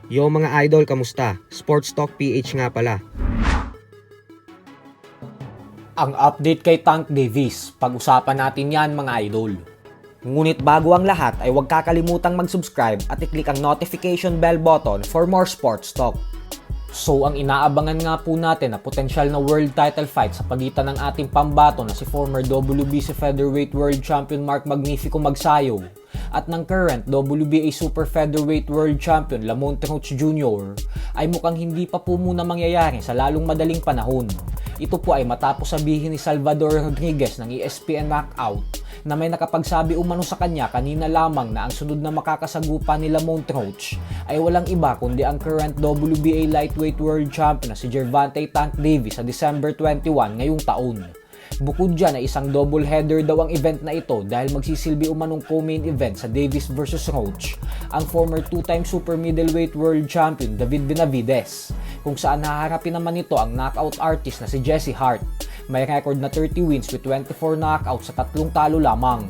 Yo mga idol, kamusta? Sports Talk PH nga pala. Ang update kay Tank Davis, pag-usapan natin yan mga idol. Ngunit bago ang lahat ay huwag kakalimutang mag-subscribe at i-click ang notification bell button for more sports talk. So ang inaabangan nga po natin na potensyal na world title fight sa pagitan ng ating pambato na si former WBC Featherweight World Champion Mark Magnifico Magsayo at ng current WBA Super Featherweight World Champion Lamont Roach Jr. ay mukhang hindi pa po muna mangyayari sa lalong madaling panahon. Ito po ay matapos sabihin ni Salvador Rodriguez ng ESPN Knockout na may nakapagsabi umano sa kanya kanina lamang na ang sunod na makakasagupa ni Lamont Roach ay walang iba kundi ang current WBA Lightweight World Champion na si Gervonta Tank Davis sa December 21 ngayong taon. Bukod dyan ay isang double header daw ang event na ito dahil magsisilbi umanong co-main event sa Davis vs Roach ang former two-time super middleweight world champion David Benavidez, kung saan haharapin naman ito ang knockout artist na si Jesse Hart. May record na 30 wins with 24 knockouts sa 3 talo lamang.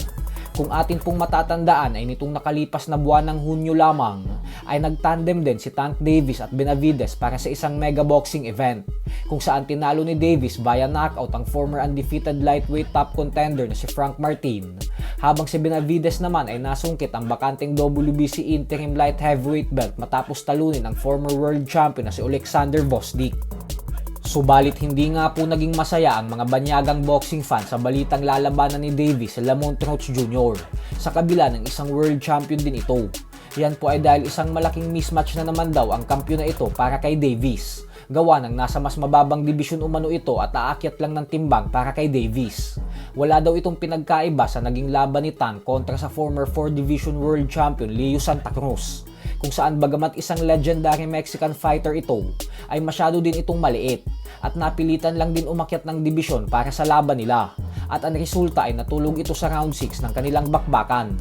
Kung atin pong matatandaan ay nitong nakalipas na buwan ng Hunyo lamang ay nagtandem din si Tank Davis at Benavidez para sa isang mega boxing event kung saan tinalo ni Davis via knockout ang former undefeated lightweight top contender na si Frank Martin, habang si Benavidez naman ay nasungkit ang bakanteng WBC interim light heavyweight belt matapos talunin ang former world champion na si Alexander Vosdik. Subalit hindi nga po naging masaya ang mga banyagang boxing fans sa balitang lalabanan ni Davis sa Lamont Roach Jr. sa kabila ng isang world champion din ito. Yan po ay dahil isang malaking mismatch na naman daw ang kampiyon na ito para kay Davis. Gawa ng nasa mas mababang dibisyon umano ito at aakyat lang ng timbang para kay Davis. Wala daw itong pinagkaiba sa naging laban ni Tank kontra sa former 4 Division World Champion Leo Santa Cruz, kung saan bagamat isang legendary Mexican fighter ito, ay masyado din itong maliit at napilitan lang din umakyat ng dibisyon para sa laban nila at ang resulta ay natulog ito sa round 6 ng kanilang bakbakan.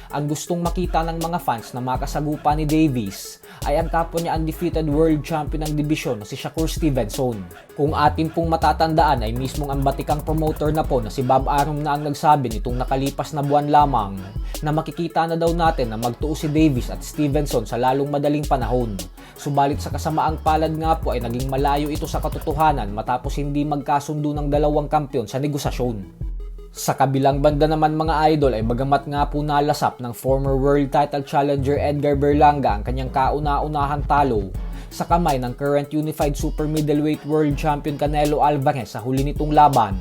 Ang gustong makita ng mga fans na makasagupa ni Davis ay ang kapwa niya undefeated world champion ng dibisyon na si Shakur Stevenson. Kung atin pong matatandaan ay mismong ang batikang promoter na po na si Bob Arum na ang nagsabi nitong nakalipas na buwan lamang na makikita na daw natin na magtuo si Davis at Stevenson sa lalong madaling panahon. Subalit sa kasamaang palad nga po ay naging malayo ito sa katotohanan matapos hindi magkasundo ng dalawang kampyon sa negosasyon. Sa kabilang banda naman mga idol ay bagamat nga po nalasap ng former world title challenger Edgar Berlanga ang kanyang kauna-unahang talo sa kamay ng current unified super middleweight world champion Canelo Alvarez sa huli nitong laban,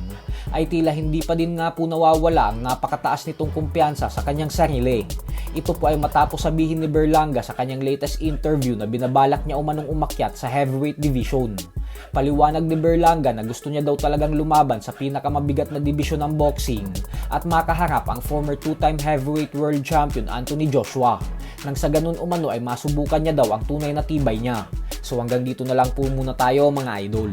ay tila hindi pa din nga po nawawala ang napakataas nitong kumpiyansa sa kanyang sarili. Ito po ay matapos sabihin ni Berlanga sa kanyang latest interview na binabalak niya umanong umakyat sa heavyweight division. Paliwanag ni Berlanga na gusto niya daw talagang lumaban sa pinakamabigat na dibisyon ng boxing at makaharap ang former two-time heavyweight world champion Anthony Joshua. Nang sa ganun umano ay masubukan niya daw ang tunay na tibay niya. So hanggang dito na lang po muna tayo mga idol.